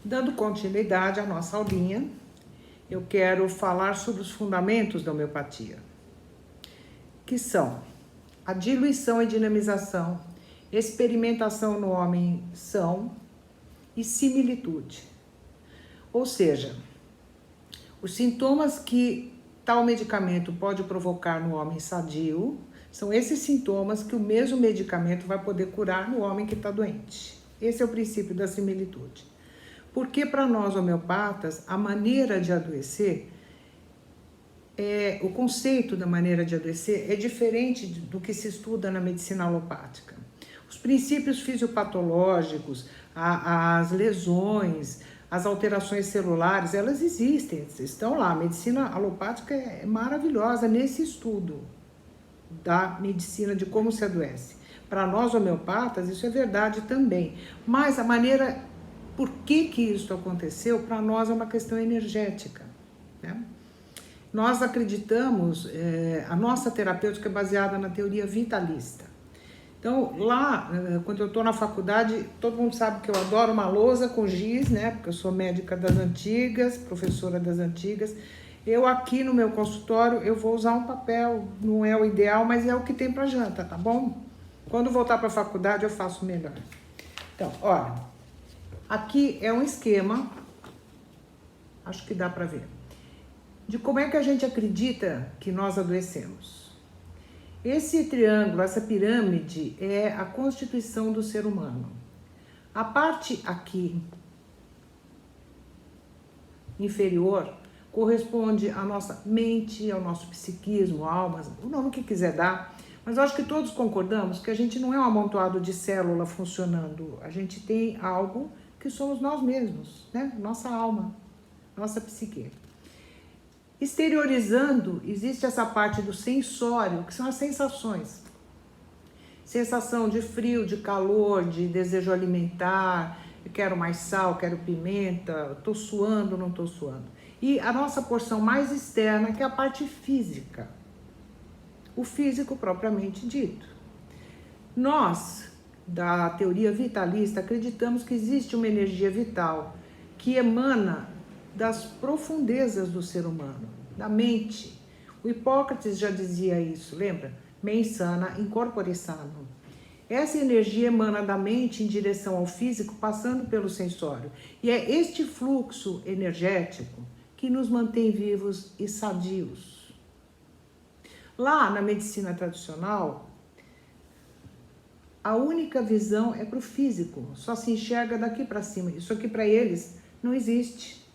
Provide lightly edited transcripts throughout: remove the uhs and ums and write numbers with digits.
Dando continuidade à nossa aulinha, eu quero falar sobre os fundamentos da homeopatia, que são a diluição e dinamização, experimentação no homem são e similitude. Ou seja, os sintomas que tal medicamento pode provocar no homem sadio são esses sintomas que o mesmo medicamento vai poder curar no homem que está doente. Esse é o princípio da similitude. Porque para nós homeopatas, a maneira de adoecer, o conceito da maneira de adoecer é diferente do que se estuda na medicina alopática. Os princípios fisiopatológicos, as lesões, as alterações celulares, elas existem, estão lá. A medicina alopática é maravilhosa nesse estudo da medicina de como se adoece. Para nós homeopatas, isso é verdade também. Mas a maneira, por que isso aconteceu, para nós é uma questão energética, né? Nós acreditamos, a nossa terapêutica é baseada na teoria vitalista. Então, lá, quando eu estou na faculdade, todo mundo sabe que eu adoro uma lousa com giz, né? Porque eu sou médica das antigas, professora das antigas. Eu aqui no meu consultório, eu vou usar um papel, não é o ideal, mas é o que tem para janta, tá bom? Quando voltar para a faculdade, eu faço melhor. Então, olha, aqui é um esquema, acho que dá para ver, de como é que a gente acredita que nós adoecemos. Esse triângulo, essa pirâmide é a constituição do ser humano. A parte aqui inferior corresponde à nossa mente, ao nosso psiquismo, alma, o nome que quiser dar, mas eu acho que todos concordamos que a gente não é um amontoado de célula funcionando, a gente tem algo que somos nós mesmos, né? Nossa alma, nossa psique. Exteriorizando, existe essa parte do sensório, que são as sensações. Sensação de frio, de calor, de desejo alimentar, eu quero mais sal, quero pimenta, estou suando, não estou suando. E a nossa porção mais externa, que é a parte física. O físico propriamente dito. Nós, da teoria vitalista, acreditamos que existe uma energia vital que emana das profundezas do ser humano, da mente. O Hipócrates já dizia isso, lembra? Mens sana in corpore sano. Essa energia emana da mente em direção ao físico, passando pelo sensório. E é este fluxo energético que nos mantém vivos e sadios. Lá na medicina tradicional, a única visão é para o físico, só se enxerga daqui para cima. Isso aqui para eles não existe.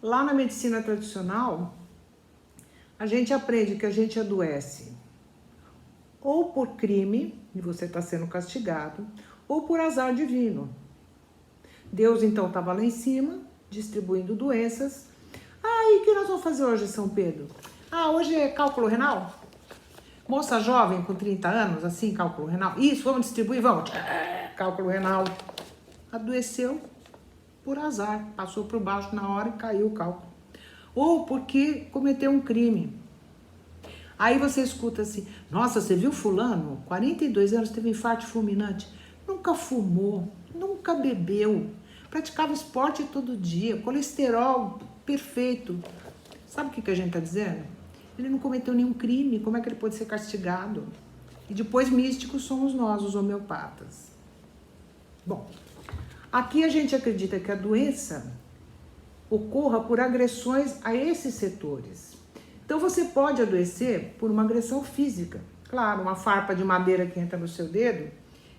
Lá na medicina tradicional, a gente aprende que a gente adoece ou por crime, e você está sendo castigado, ou por azar divino. Deus então estava lá em cima, distribuindo doenças. E o que nós vamos fazer hoje, São Pedro? Hoje é cálculo renal? Moça jovem com 30 anos, assim, cálculo renal? Isso, vamos distribuir, vamos. Cálculo renal. Adoeceu por azar, passou por baixo na hora e caiu o cálculo. Ou porque cometeu um crime. Aí você escuta assim, nossa, você viu fulano? 42 anos, teve infarto fulminante. Nunca fumou, nunca bebeu, praticava esporte todo dia, colesterol perfeito. Sabe o que a gente está dizendo? Ele não cometeu nenhum crime, como é que ele pode ser castigado? E depois místicos somos nós, os homeopatas. Bom, aqui a gente acredita que a doença ocorra por agressões a esses setores. Então você pode adoecer por uma agressão física. Claro, uma farpa de madeira que entra no seu dedo,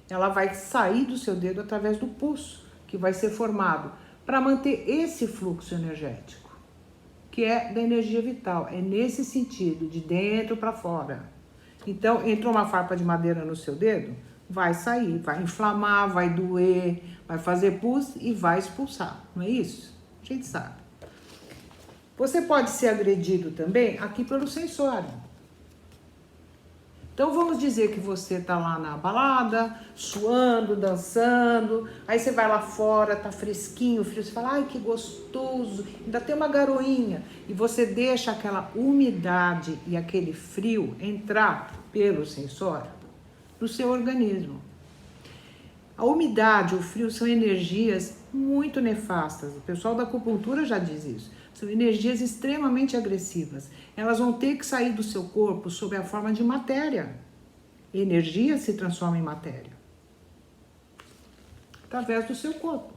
ela vai sair do seu dedo através do pulso, que vai ser formado para manter esse fluxo energético, que é da energia vital. É nesse sentido, de dentro para fora. Então, entrou uma farpa de madeira no seu dedo, vai sair, vai inflamar, vai doer, vai fazer pus e vai expulsar. Não é isso? A gente sabe. Você pode ser agredido também aqui pelo sensório. Então vamos dizer que você tá lá na balada, suando, dançando, aí você vai lá fora, tá fresquinho, frio, você fala, ai que gostoso, ainda tem uma garoinha, e você deixa aquela umidade e aquele frio entrar pelo sensório no seu organismo. A umidade, o frio são energias muito nefastas. O pessoal da acupuntura já diz isso. São energias extremamente agressivas. Elas vão ter que sair do seu corpo sob a forma de matéria. Energia se transforma em matéria. Através do seu corpo.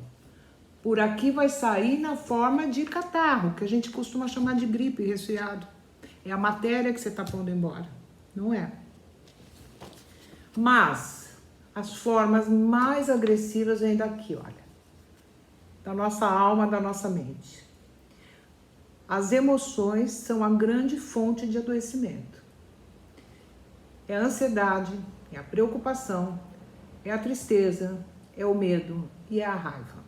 Por aqui vai sair na forma de catarro, que a gente costuma chamar de gripe, resfriado. É a matéria que você está pondo embora. Não é? Mas as formas mais agressivas vêm daqui, olha. Da nossa alma, da nossa mente. As emoções são a grande fonte de adoecimento. É a ansiedade, é a preocupação, é a tristeza, é o medo e é a raiva.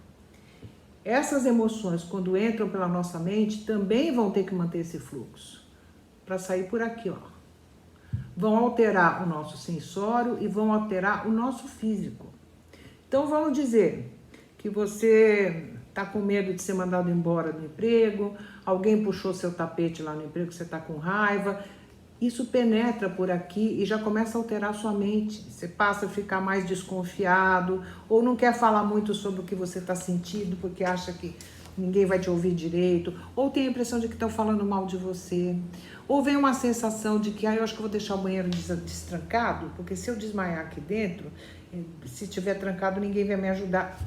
Essas emoções, quando entram pela nossa mente, também vão ter que manter esse fluxo. Para sair por aqui, ó. Vão alterar o nosso sensório e vão alterar o nosso físico. Então vamos dizer que você está com medo de ser mandado embora do emprego, alguém puxou seu tapete lá no emprego, você está com raiva. Isso penetra por aqui e já começa a alterar a sua mente. Você passa a ficar mais desconfiado ou não quer falar muito sobre o que você está sentindo porque acha que ninguém vai te ouvir direito, ou tem a impressão de que estão falando mal de você, ou vem uma sensação de que eu acho que eu vou deixar o banheiro destrancado, porque se eu desmaiar aqui dentro, se estiver trancado ninguém vai me ajudar.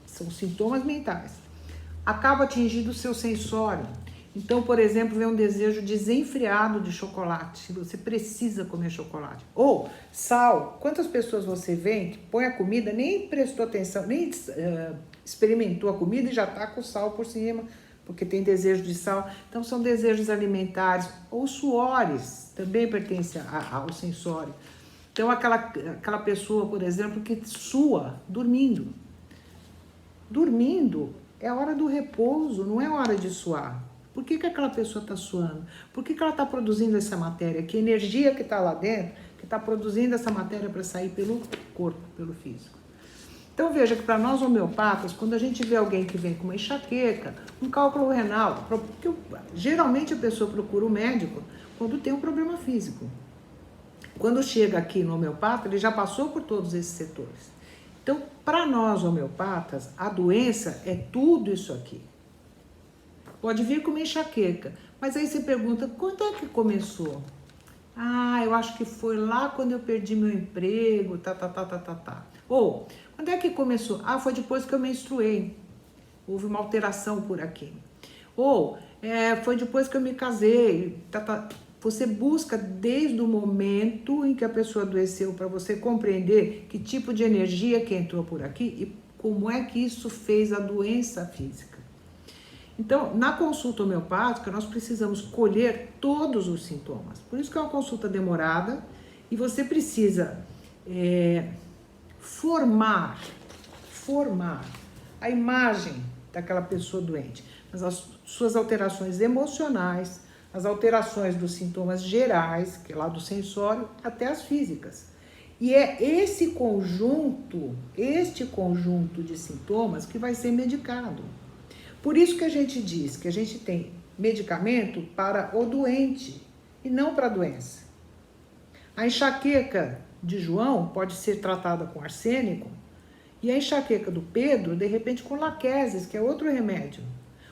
São sintomas mentais. Acaba atingindo o seu sensório. Então, por exemplo, vem um desejo desenfreado de chocolate. Você precisa comer chocolate. Ou sal. Quantas pessoas você vê que põe a comida, nem prestou atenção, nem experimentou a comida e já está com sal por cima, porque tem desejo de sal. Então, são desejos alimentares. Ou suores, também pertence ao sensório. Então, aquela pessoa, por exemplo, que sua dormindo. Dormindo é a hora do repouso, não é hora de suar. Por que aquela pessoa está suando? Por que ela está produzindo essa matéria? Que energia que está lá dentro, que está produzindo essa matéria para sair pelo corpo, pelo físico. Então veja que para nós homeopatas, quando a gente vê alguém que vem com uma enxaqueca, um cálculo renal, porque geralmente a pessoa procura o médico quando tem um problema físico. Quando chega aqui no homeopata, ele já passou por todos esses setores. Então, para nós homeopatas, a doença é tudo isso aqui. Pode vir com uma enxaqueca, mas aí você pergunta, quando é que começou? Eu acho que foi lá quando eu perdi meu emprego, Ou, quando é que começou? Foi depois que eu menstruei. Houve uma alteração por aqui. Ou, foi depois que eu me casei, Você busca desde o momento em que a pessoa adoeceu para você compreender que tipo de energia que entrou por aqui e como é que isso fez a doença física. Então, na consulta homeopática, nós precisamos colher todos os sintomas. Por isso que é uma consulta demorada e você precisa formar a imagem daquela pessoa doente, mas as suas alterações emocionais, as alterações dos sintomas gerais, que é lá do sensório, até as físicas. E é este conjunto de sintomas que vai ser medicado. Por isso que a gente diz que a gente tem medicamento para o doente e não para a doença. A enxaqueca de João pode ser tratada com arsênico e a enxaqueca do Pedro, de repente, com laqueses, que é outro remédio.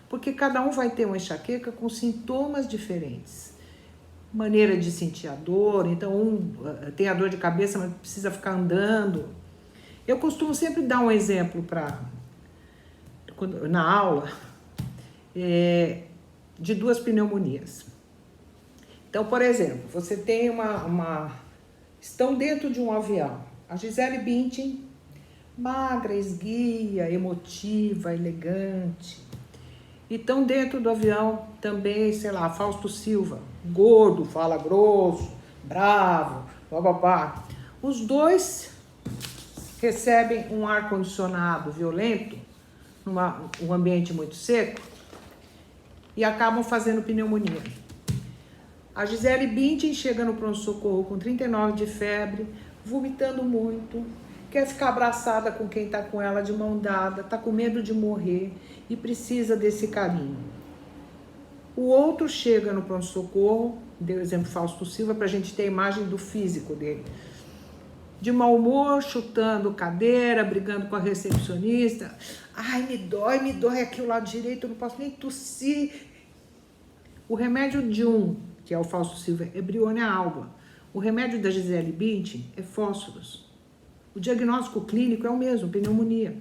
Porque cada um vai ter uma enxaqueca com sintomas diferentes. Maneira de sentir a dor, então um tem a dor de cabeça, mas precisa ficar andando. Eu costumo sempre dar um exemplo na aula de duas pneumonias. Então, por exemplo, você tem estão dentro de um avião. A Gisele Bündchen, magra, esguia, emotiva, elegante. E estão dentro do avião também, sei lá, Fausto Silva, gordo, fala grosso, bravo, bababá. Os dois recebem um ar-condicionado violento, um ambiente muito seco, e acabam fazendo pneumonia. A Gisele Bündchen chega no pronto-socorro com 39 de febre, vomitando muito, quer ficar abraçada com quem está com ela de mão dada, está com medo de morrer e precisa desse carinho. O outro chega no pronto-socorro, deu o exemplo Fausto Silva, para a gente ter a imagem do físico dele. de mau humor, chutando cadeira, brigando com a recepcionista. Ai, me dói aqui o lado direito, eu não posso nem tossir. O remédio de um, que é o Fausto Silva, é Briônia alba. O remédio da Gisele Bündchen é fósforos. O diagnóstico clínico é o mesmo, pneumonia.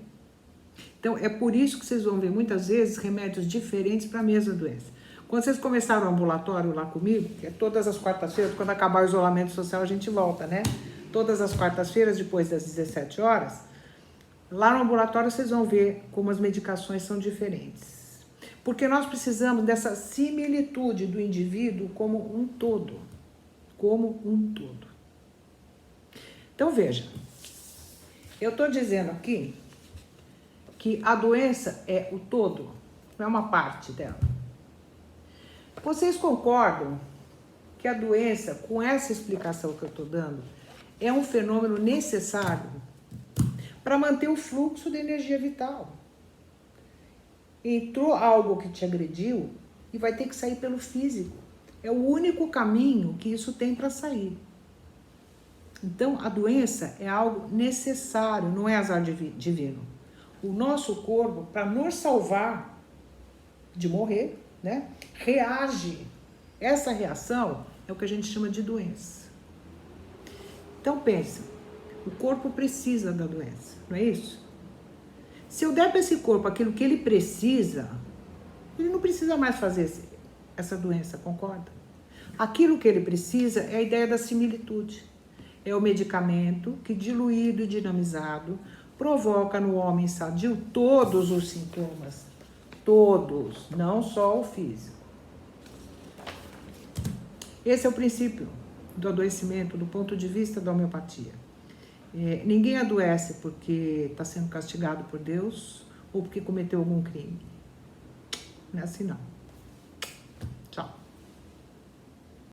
Então, é por isso que vocês vão ver muitas vezes remédios diferentes para a mesma doença. Quando vocês começaram o ambulatório lá comigo, que é todas as quartas-feiras, quando acabar o isolamento social a gente volta, né? Todas as quartas-feiras, depois das 17 horas, lá no ambulatório vocês vão ver como as medicações são diferentes. Porque nós precisamos dessa similitude do indivíduo como um todo. Como um todo. Então, veja, eu estou dizendo aqui que a doença é o todo, não é uma parte dela. Vocês concordam que a doença, com essa explicação que eu estou dando, é um fenômeno necessário para manter o fluxo de energia vital? Entrou algo que te agrediu e vai ter que sair pelo físico. É o único caminho que isso tem para sair. Então, a doença é algo necessário, não é azar divino. O nosso corpo, para nos salvar de morrer, né, reage. Essa reação é o que a gente chama de doença. Então, pensa, o corpo precisa da doença, não é isso? Se eu der para esse corpo aquilo que ele precisa, ele não precisa mais fazer essa doença, concorda? Aquilo que ele precisa é a ideia da similitude. É o medicamento que, diluído e dinamizado, provoca no homem sadio todos os sintomas. Todos, não só o físico. Esse é o princípio do adoecimento, do ponto de vista da homeopatia. Ninguém adoece porque está sendo castigado por Deus ou porque cometeu algum crime. Não é assim, não. Tchau.